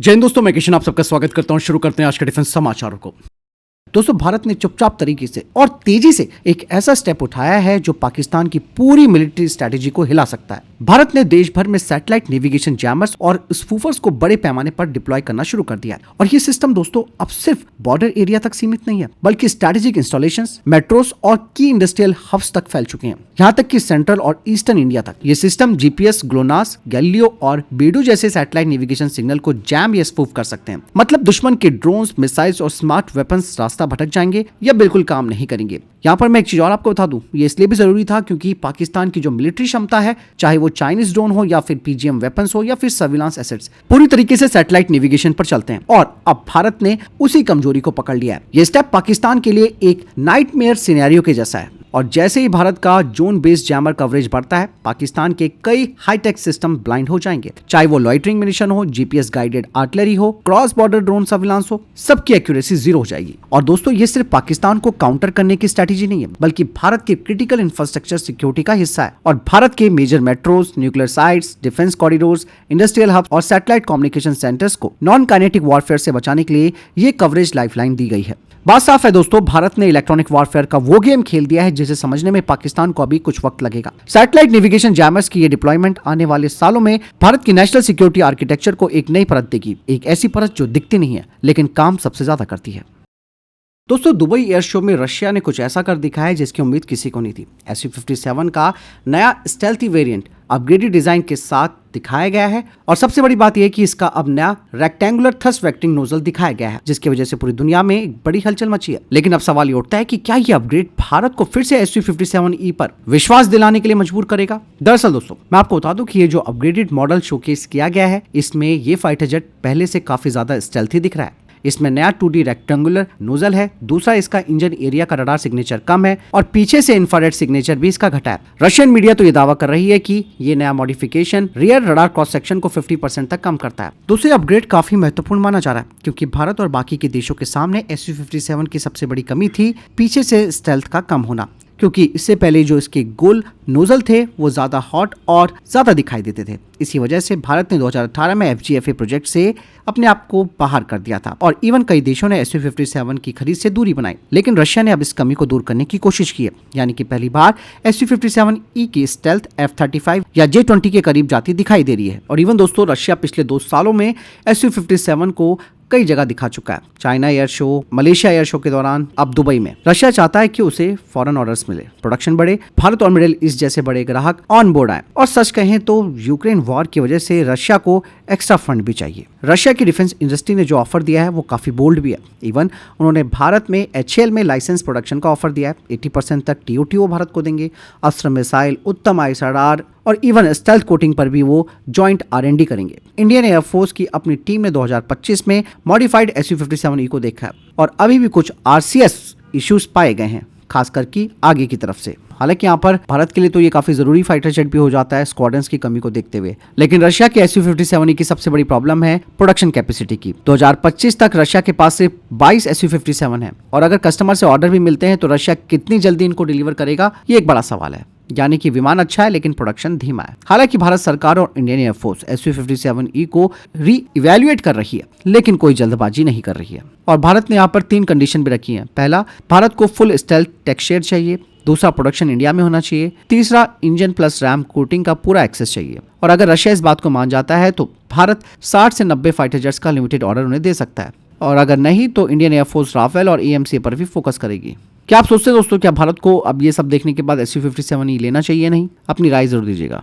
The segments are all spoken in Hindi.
जय हिंद दोस्तों, मैं किशन आप सबका स्वागत करता हूं। शुरू करते हैं आज के डिफेंस समाचारों को। दोस्तों, भारत ने चुपचाप तरीके से और तेजी से एक ऐसा स्टेप उठाया है जो पाकिस्तान की पूरी मिलिट्री स्ट्रेटेजी को हिला सकता है। भारत ने देश भर में सैटेलाइट नेविगेशन जैमर्स और स्पूफर्स को बड़े पैमाने पर डिप्लॉय करना शुरू कर दिया है। और ये सिस्टम दोस्तों अब सिर्फ बॉर्डर एरिया तक सीमित नहीं है, बल्कि स्ट्रेटेजिक इंस्टॉलेशंस, मेट्रोस और की इंडस्ट्रियल हब्स तक फैल चुके हैं, यहाँ तक कि सेंट्रल और ईस्टर्न इंडिया तक। ये सिस्टम जीपीएस, ग्लोनास, गैलीलियो और बेडू जैसे सैटेलाइट नेविगेशन सिग्नल को जैम या स्पूफ कर सकते हैं। मतलब दुश्मन के ड्रोन्स, मिसाइल्स और स्मार्ट वेपन्स रास्ता भटक जाएंगे या बिल्कुल काम नहीं करेंगे। यहाँ पर मैं एक चीज और आपको बता दूं, ये इसलिए भी जरूरी था क्योंकि पाकिस्तान की जो मिलिट्री क्षमता है, चाहे वो चाइनीज ड्रोन हो या फिर पीजीएम वेपन्स हो या फिर सर्विलांस एसेट्स, पूरी तरीके से सैटेलाइट नेविगेशन पर चलते हैं। और अब भारत ने उसी कमजोरी को पकड़ लिया है। ये स्टेप पाकिस्तान के लिए एक नाइटमेयर सिनेरियो के जैसा है। और जैसे ही भारत का जोन बेस्ड जैमर कवरेज बढ़ता है, पाकिस्तान के कई हाईटेक सिस्टम ब्लाइंड हो जाएंगे। चाहे वो लॉइटरिंग मिशन हो, जीपीएस गाइडेड आर्टिलरी हो, क्रॉस बॉर्डर ड्रोन सर्विलांस हो, सबकी एक्यूरेसी जीरो हो जाएगी। और दोस्तों, ये सिर्फ पाकिस्तान को काउंटर करने की स्ट्रेटेजी नहीं है, बल्कि भारत के क्रिटिकल इंफ्रास्ट्रक्चर सिक्योरिटी का हिस्सा है। और भारत के major metros, nuclear sites, defence corridors, industrial hub और सैटेलाइट कम्युनिकेशन सेंटर्स को नॉन काइनेटिक वॉरफेयर से बचाने के लिए ये कवरेज लाइफलाइन दी गई है। बात साफ है दोस्तों, भारत ने इलेक्ट्रॉनिक वॉरफेयर का वो गेम खेल दिया है जिसे समझने में पाकिस्तान को अभी कुछ वक्त लगेगा। सैटेलाइट नेविगेशन जैमर्स की ये डिप्लॉयमेंट आने वाले सालों में भारत की नेशनल सिक्योरिटी आर्किटेक्चर को एक नई परत देगी, एक ऐसी परत जो दिखती नहीं है लेकिन काम सबसे ज्यादा करती है। दोस्तों, दुबई एयर शो में रशिया ने कुछ ऐसा कर दिखाया है जिसकी उम्मीद किसी को नहीं थी। SU-57 का नया स्टेल्थी वेरिएंट अपग्रेडेड डिजाइन के साथ दिखाया गया है। और सबसे बड़ी बात यह है कि इसका अब नया रेक्टेंगुलर थ्रस्ट वेक्टिंग नोजल दिखाया गया है, जिसकी वजह से पूरी दुनिया में एक बड़ी हलचल मची है। लेकिन अब सवाल ये उठता है कि क्या ये अपग्रेड भारत को फिर से SU-57E पर विश्वास दिलाने के लिए मजबूर करेगा? दरअसल दोस्तों, मैं आपको बता दूं कि ये जो अपग्रेडेड मॉडल शोकेस किया गया है, इसमें ये फाइटर जेट पहले से काफी ज्यादा स्टेल्थी दिख रहा है। इसमें नया 2D रेक्टेंगुलर नोजल है। दूसरा, इसका इंजन एरिया का रडार सिग्नेचर कम है और पीछे से इंफ्रारेड सिग्नेचर भी इसका घटा है। रशियन मीडिया तो ये दावा कर रही है कि ये नया modification rear radar cross section को 50% तक कम करता है। दूसरे अपग्रेड काफी महत्वपूर्ण माना जा रहा है क्योंकि भारत और बाकी के देशों के सामने SU-57 की सबसे बड़ी कमी थी पीछे से स्टेल्थ का कम होना, क्योंकि इससे पहले जो इसके गोल नोजल थे वो ज्यादा हॉट और ज्यादा दिखाई देते थे। इसी वजह से भारत ने 2018 में FGFA प्रोजेक्ट से अपने आप को बाहर कर दिया था और इवन कई देशों ने SU-57 की खरीद से दूरी बनाई। लेकिन रशिया ने अब इस कमी को दूर करने की कोशिश की है, यानी कि पहली बार SU-57E की स्टेल्थ F-35 या J-20 के करीब जाती दिखाई दे रही है। और इवन दोस्तों, रशिया पिछले 2 सालों में SU-57 को कई जगह दिखा चुका है। China air show, Malaysia air show के दौरान, अब दुबई में। रशिया चाहता है कि उसे फॉरेन ऑर्डर्स मिले, प्रोडक्शन बढ़े, भारत और मिडिल ईस्ट जैसे बड़े ग्राहक ऑन बोर्ड आए। और सच कहें तो यूक्रेन वॉर की वजह से रशिया को एक्स्ट्रा फंड भी चाहिए। रशिया की डिफेंस इंडस्ट्री ने जो ऑफर दिया है वो काफी बोल्ड भी है। इवन उन्होंने भारत में HAL में लाइसेंस प्रोडक्शन का ऑफर दिया है। 80% तक TOTO भारत को देंगे। अस्त्र, मिसाइल, उत्तम आइस रडार और इवन स्टेल्थ कोटिंग पर भी वो जॉइंट R&D करेंगे। इंडियन एयरफोर्स की अपनी टीम ने 2025 में मॉडिफाइड SU-57E को देखा है और अभी भी कुछ RCS इश्यूज पाए गए हैं, खासकर की आगे की तरफ से। हालांकि यहाँ पर भारत के लिए तो ये काफी जरूरी फाइटर जेट भी हो जाता है स्क्वाड्रंस की कमी को देखते हुए। लेकिन रशिया के SU-57E की सबसे बड़ी प्रॉब्लम है प्रोडक्शन कैपेसिटी की। 2025 तक रशिया के पास सिर्फ 22 SU-57 है और अगर कस्टमर से ऑर्डर भी मिलते हैं तो रशिया कितनी जल्दी इनको डिलीवर करेगा, ये एक बड़ा सवाल है। यानी कि विमान अच्छा है लेकिन प्रोडक्शन धीमा है। हालांकि भारत सरकार और इंडियन एयरफोर्स SU-57E को री-इवैल्यूएट कर रही है, लेकिन कोई जल्दबाजी नहीं कर रही है। और भारत ने यहाँ पर 3 कंडीशन भी रखी है। पहला, भारत को फुल स्टेल्थ टेक शेयर चाहिए। दूसरा, प्रोडक्शन इंडिया में होना चाहिए। तीसरा, इंजन प्लस रैम कोटिंग का पूरा एक्सेस चाहिए। और अगर रशिया इस बात को मान जाता है तो भारत 60 से 90 फाइटर जेट्स का लिमिटेड ऑर्डर उन्हें दे सकता है। और अगर नहीं तो इंडियन एयरफोर्स राफेल और AMC पर भी फोकस करेगी। क्या आप सोचते हैं दोस्तों, क्या भारत को अब ये सब देखने के बाद SU-57E लेना चाहिए? नहीं? अपनी राय जरूर दीजिएगा।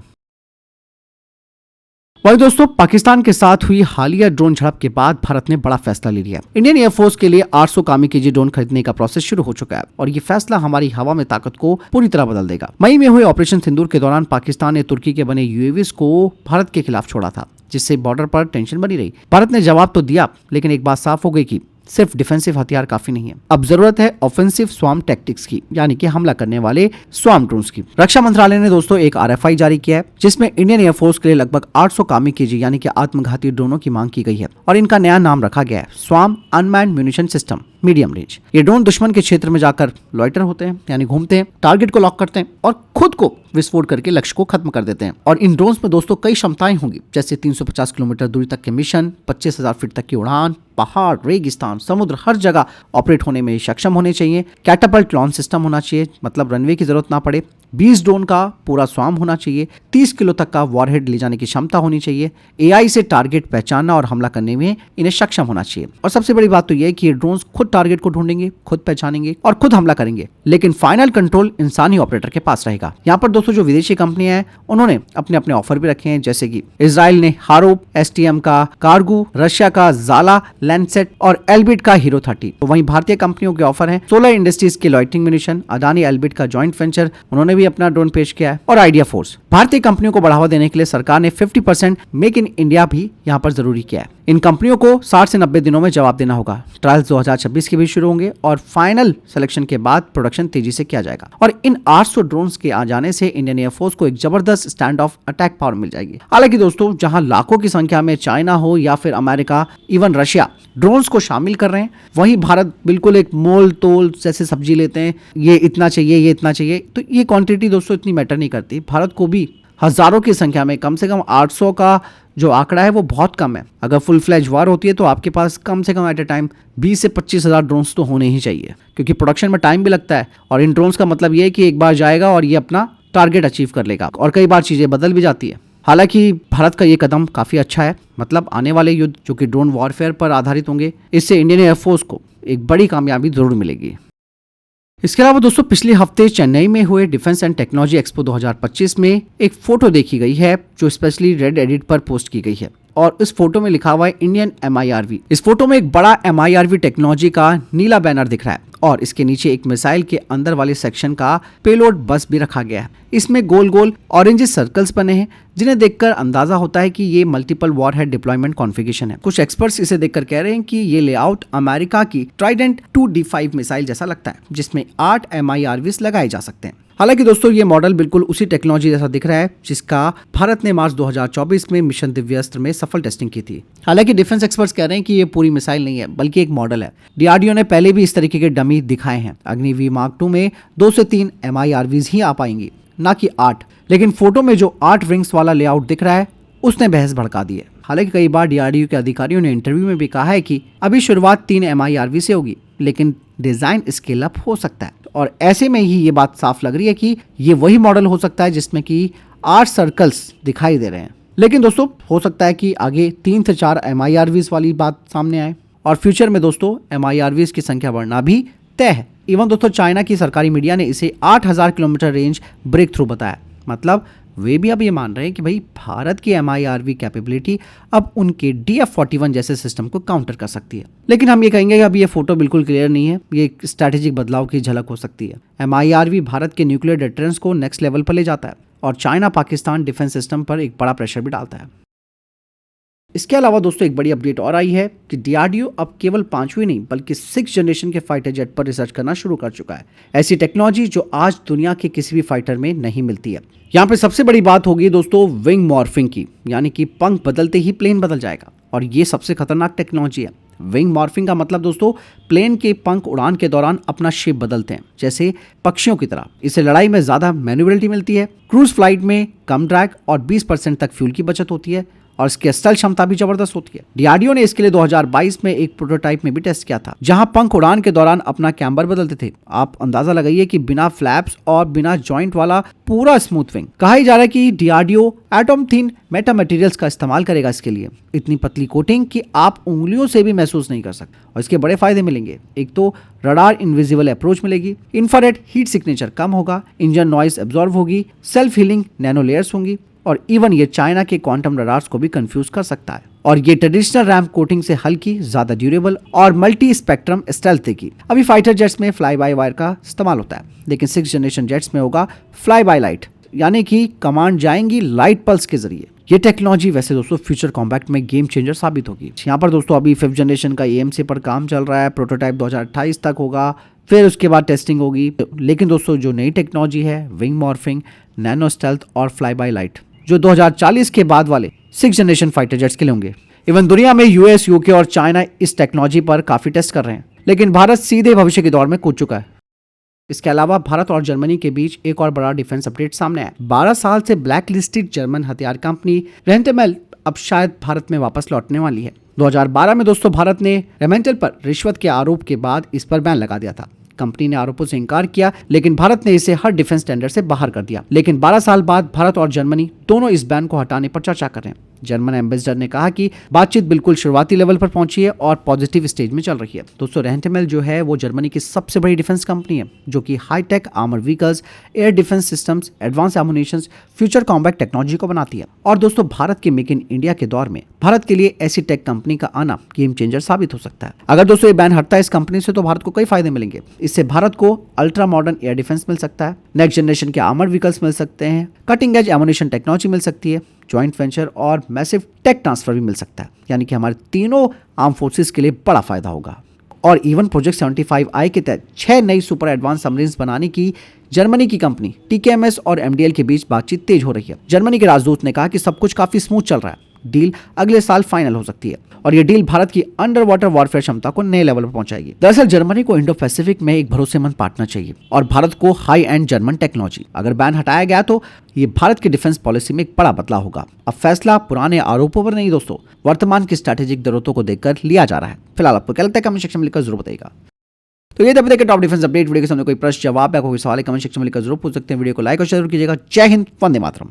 वही दोस्तों, पाकिस्तान के साथ हुई हालिया ड्रोन झड़प के बाद भारत ने बड़ा फैसला ले लिया। इंडियन एयरफोर्स के लिए 800 कामिकाज़े ड्रोन खरीदने का प्रोसेस शुरू हो चुका है और ये फैसला हमारी हवा में ताकत को पूरी तरह बदल देगा। मई में हुए ऑपरेशन सिंदूर के दौरान पाकिस्तान ने तुर्की के बने UAVs को भारत के खिलाफ छोड़ा था, जिससे बॉर्डर पर टेंशन बनी रही। भारत ने जवाब तो दिया, लेकिन एक बात साफ हो गई कि सिर्फ डिफेंसिव हथियार काफी नहीं है। अब जरूरत है ऑफेंसिव स्वार्म टैक्टिक्स की, यानी कि हमला करने वाले स्वार्म ड्रोन्स की। रक्षा मंत्रालय ने दोस्तों एक RFI जारी किया है जिसमें इंडियन एयरफोर्स के लिए लगभग 800 कामिकाज़े यानी कि आत्मघाती ड्रोनों की मांग की गई है और इनका नया नाम रखा गया है swarm unmanned munition system. Medium range. ये ड्रोन दुश्मन के क्षेत्र में जाकर लॉइटर होते हैं, यानी घूमते हैं, टारगेट को लॉक करते हैं और खुद को विस्फोट करके लक्ष्य को खत्म कर देते हैं। और इन ड्रोन्स में दोस्तों कई क्षमताएं होंगी, जैसे 350 किलोमीटर दूरी तक के मिशन, 25,000 फीट तक की उड़ान, पहाड़, रेगिस्तान, समुद्र, हर जगह ऑपरेट होने में सक्षम होने चाहिए। कैटापल्ट लॉन्च सिस्टम होना चाहिए, मतलब रनवे की जरूरत ना पड़े। 20 ड्रोन का पूरा स्वाम होना चाहिए। 30 किलो तक का वॉरहेड ले जाने की क्षमता होनी चाहिए। एआई से टारगेट पहचानना और हमला करने में इन्हें सक्षम होना चाहिए। और सबसे बड़ी बात तो यह है कि ये ड्रोन्स खुद टारगेट को ढूंढेंगे, खुद पहचानेंगे और खुद हमला करेंगे, लेकिन फाइनल कंट्रोल इंसानी ऑपरेटर के पास रहेगा। यहाँ पर दोस्तों जो विदेशी कंपनियां हैं उन्होंने अपने अपने ऑफर भी रखे हैं, जैसे कि इजराइल ने हारोप, एसटीएम का कार्गो, रशिया का जाला, लैंडसेट और एल्बिट का हीरो 30। तो वहीं भारतीय कंपनियों के ऑफर हैं सोलर इंडस्ट्रीज के लॉइटिंग म्यूनिशन, अदानी एल्बिट का जॉइंट वेंचर, उन्होंने भी अपना ड्रोन पेश किया है, और आइडिया फोर्स। भारतीय कंपनियों को बढ़ावा देने के लिए सरकार ने 50% मेक इन इंडिया भी यहाँ पर जरूरी किया है। इन कंपनियों को 60 से 90 दिनों में जवाब देना होगा। ट्रायल्स 2026 के भी शुरू होंगे और फाइनल सिलेक्शन के बाद प्रोडक्शन तेजी से किया जाएगा। और इन 800 ड्रोन्स के आ जाने से इंडियन एयरफोर्स को एक जबरदस्त स्टैंड ऑफ अटैक पावर मिल जाएगी। हालांकि दोस्तों जहां लाखों की संख्या में चाइना हो या फिर अमेरिका, इवन रशिया ड्रोन्स को शामिल कर रहे हैं, वहीं भारत बिल्कुल एक मोल तोल जैसे सब्जी लेते हैं, ये इतना चाहिए, ये इतना चाहिए। तो ये क्वांटिटी दोस्तों इतनी मैटर नहीं करती। भारत को भी हजारों की संख्या में, कम से कम 800 का जो आंकड़ा है वो बहुत कम है। अगर फुल फ्लैज वार होती है तो आपके पास कम से कम एट ए टाइम 20 से 25,000 ड्रोन्स तो होने ही चाहिए, क्योंकि प्रोडक्शन में टाइम भी लगता है। और इन ड्रोन्स का मतलब ये है कि एक बार जाएगा और ये अपना टारगेट अचीव कर लेगा, और कई बार चीजें बदल भी जाती है। हालांकि भारत का ये कदम काफी अच्छा है, मतलब आने वाले युद्ध जो कि ड्रोन वॉरफेयर पर आधारित होंगे, इससे इंडियन एयरफोर्स को एक बड़ी कामयाबी जरूर मिलेगी। इसके अलावा दोस्तों पिछले हफ्ते चेन्नई में हुए डिफेंस एंड टेक्नोलॉजी एक्सपो 2025 में एक फोटो देखी गई है जो स्पेशली रेड एडिट पर पोस्ट की गई है, और इस फोटो में लिखा हुआ है इंडियन MIRV। इस फोटो में एक बड़ा MIRV टेक्नोलॉजी का नीला बैनर दिख रहा है और इसके नीचे एक मिसाइल के अंदर वाले सेक्शन का पेलोड बस भी रखा गया है। इसमें गोल गोल ऑरेंज सर्कल्स बने हैं, जिन्हें देखकर अंदाजा होता है कि ये मल्टीपल वॉरहेड डिप्लॉयमेंट कॉन्फ़िगरेशन है। कुछ एक्सपर्ट्स इसे देखकर कह रहे हैं कि ये लेआउट अमेरिका की ट्राइडेंट 2D5 मिसाइल जैसा लगता है, जिसमें 8 MIRVs लगाए जा सकते हैं। हालांकि दोस्तों ये मॉडल बिल्कुल उसी टेक्नोलॉजी जैसा दिख रहा है जिसका भारत ने मार्च 2024 में मिशन दिव्यास्त्र में सफल टेस्टिंग की थी। हालांकि डिफेंस एक्सपर्ट्स कह रहे हैं कि ये पूरी मिसाइल नहीं है, बल्कि एक मॉडल है। DRDO ने पहले भी इस तरीके के डमी दिखाए हैं। अग्निवीर मार्क 2 में 2 से 3 MIRVs ही आ पाएंगी, ना कि 8। लेकिन फोटो में जो 8 विंग्स वाला लेआउट दिख रहा है उसने बहस भड़का दी है। हालांकि कई बार DRDO के अधिकारियों ने इंटरव्यू में भी कहा है कि अभी शुरुआत 3 MIRV से होगी, लेकिन डिजाइन स्केल अप हो सकता है। और ऐसे में ही ये बात साफ लग रही है कि ये वही मॉडल हो सकता है जिसमें कि 8 सर्कल्स दिखाई दे रहे हैं। लेकिन दोस्तों हो सकता है कि आगे 3 से 4 MIRVs वाली बात सामने आए, और फ्यूचर में दोस्तों MIRVs की संख्या बढ़ना भी तय है। इवन दोस्तों चाइना की सरकारी मीडिया ने इसे 8,000 किलोमीटर रेंज ब्रेक थ्रू बताया। मतलब वे भी अब ये मान रहे हैं कि भाई भारत की MIRV कैपेबिलिटी अब उनके DF-41 जैसे सिस्टम को काउंटर कर सकती है। लेकिन हम ये कहेंगे कि अभी ये फोटो बिल्कुल क्लियर नहीं है, ये एक स्ट्रैटेजिक बदलाव की झलक हो सकती है। MIRV भारत के न्यूक्लियर डिटरेंस को नेक्स्ट लेवल पर ले जाता है और चाइना पाकिस्तान डिफेंस सिस्टम पर एक बड़ा प्रेशर भी डालता है। इसके अलावा दोस्तों एक बड़ी अपडेट और आई है कि DRDO अब केवल 5वीं नहीं बल्कि 6th जनरेशन के फाइटर जेट पर रिसर्च करना शुरू कर चुका है। ऐसी टेक्नोलॉजी जो आज दुनिया के किसी भी फाइटर में नहीं मिलती है। यहाँ पे सबसे बड़ी बात होगी दोस्तों विंग मॉर्फिंग की, यानी कि पंख बदलते ही प्लेन बदल जाएगा, और ये सबसे खतरनाक टेक्नोलॉजी है। विंग मॉर्फिंग का मतलब दोस्तों प्लेन के पंख उड़ान के दौरान अपना शेप बदलते हैं, जैसे पक्षियों की तरह। इससे लड़ाई में ज्यादा मैन्युवरिटी मिलती है, क्रूज फ्लाइट में कम ड्रैग और 20% तक फ्यूल की बचत होती है, और इसकी स्टल क्षमता भी जबरदस्त होती है। DRDO ने इसके लिए 2022 में एक प्रोटोटाइप में भी टेस्ट किया था, जहां पंख उड़ान के दौरान अपना कैम्बर बदलते थे। आप अंदाजा लगाइए कि बिना फ्लैप्स और बिना जॉइंट वाला पूरा स्मूथ विंग। कहा जा रहा है कि DRDO atom thin Meta materials का इस्तेमाल करेगा इसके लिए, इतनी पतली कोटिंग कि आप उंगलियों से भी महसूस नहीं कर सकते। और इसके बड़े फायदे मिलेंगे। एक तो रडार इनविजिबल अप्रोच मिलेगी, इंफ्रारेड हीट सिग्नेचर कम होगा, इंजन नॉइज एब्जॉर्ब होगी, सेल्फ हीलिंग नैनो लेयर्स होंगी, और इवन ये चाइना के क्वांटम रडार्स को भी कंफ्यूज कर सकता है। और ये ट्रेडिशनल रैम कोटिंग से हल्की, ज्यादा ड्यूरेबल और मल्टी स्पेक्ट्रम स्टेल्थ देगी। अभी फाइटर जेट्स में फ्लाई बाय वायर का इस्तेमाल होता है, लेकिन 6th जनरेशन जेट्स में होगा फ्लाई बाय लाइट, यानी कि कमांड जाएंगी लाइट पल्स के जरिए। ये टेक्नोलॉजी वैसे दोस्तों फ्यूचर कॉम्बैट में गेम चेंजर साबित होगी। यहाँ पर दोस्तों अभी 5th जनरेशन का AMC पर काम चल रहा है, प्रोटोटाइप 2028 तक होगा, फिर उसके बाद टेस्टिंग होगी। लेकिन दोस्तों जो नई टेक्नोलॉजी है विंग मॉर्फिंग, नैनो स्टेल्थ और फ्लाई बाय लाइट, जो 2040 के बाद वाले 6th जनरेशन फाइटर जेट्स के लिए होंगे। इवन दुनिया में US, UK और चाइना इस टेक्नोलॉजी पर काफी टेस्ट कर रहे हैं। लेकिन भारत सीधे भविष्य के दौर में कूद चुका है। इसके अलावा भारत और जर्मनी के बीच एक और बड़ा डिफेंस अपडेट सामने आया। 12 साल से ब्लैक लिस्टेड जर्मन हथियार कंपनी रेंटेमेल अब शायद भारत में वापस लौटने वाली है। 2012 में दोस्तों भारत ने रेमेंटल पर रिश्वत के आरोप के बाद इस पर बैन लगा दिया था। कंपनी ने आरोपों से इनकार किया, लेकिन भारत ने इसे हर डिफेंस टेंडर से बाहर कर दिया। लेकिन 12 साल बाद भारत और जर्मनी दोनों इस बैन को हटाने पर चर्चा कर रहे हैं। जर्मन एम्बेसडर ने कहा कि बातचीत बिल्कुल शुरुआती लेवल पर पहुंची है और पॉजिटिव स्टेज में चल रही है। दोस्तों रेंटेमेल जो है वो जर्मनी की सबसे बड़ी डिफेंस कंपनी है, जो कि high tech armour vehicles, air defence systems, advance ammunitions, future combat technology को बनाती है। और दोस्तों भारत के मेक इन इंडिया के दौर में भारत के लिए ऐसी टेक कंपनी का आना गेम चेंजर साबित हो सकता है। अगर दोस्तों ये बैन हटता है इस कंपनी से तो भारत को कई फायदे मिलेंगे। इससे भारत को अल्ट्रा मॉडर्न एयर डिफेंस मिल सकता है, नेक्स्ट जनरेशन के आर्मर व्हीकल्स मिल सकते हैं, कटिंग एज एमुनिशन टेक्नोलॉजी मिल सकती है, जॉइंट वेंचर और मैसिव टेक ट्रांसफर भी मिल सकता है। यानी कि हमारे तीनों आर्म फोर्सेस के लिए बड़ा फायदा होगा। और इवन प्रोजेक्ट 75I के तहत 6 नई सुपर एडवांस सबमरीन्स बनाने की जर्मनी की कंपनी TKMS और MDL के बीच बातचीत तेज हो रही है। जर्मनी के राजदूत ने कहा कि सब कुछ काफी स्मूथ चल रहा है, डील अगले साल फाइनल हो सकती है और ये डील भारत की अंडर वाटर वॉरफेयर क्षमता को नए लेवल पर पहुंचाएगी। दरअसल जर्मनी को इंडो पैसिफिक में एक भरोसेमंद पार्टनर चाहिए और भारत को हाई एंड जर्मन टेक्नोलॉजी। अगर बैन हटाया गया तो ये भारत की डिफेंस पॉलिसी में एक बड़ा बदलाव होगा। अब फैसला पुराने आरोपों पर नहीं दोस्तों, वर्तमान की स्ट्रैटेजिक जरूरतों को देखकर लिया जा रहा है। फिलहाल आपको क्या लगता है कमेंट सेक्शन में लिखकर जरूर बताइएगा। तो ये तब तक टॉप डिफेंस अपडेट। वीडियो के सामने कोई प्रश्न जवाब या कोई सवाल कमेंट सेक्शन में लिखकर जरूर पूछ सकते हैं। वीडियो को लाइक और शेयर कीजिएगा। जय हिंद, वंदे मातरम।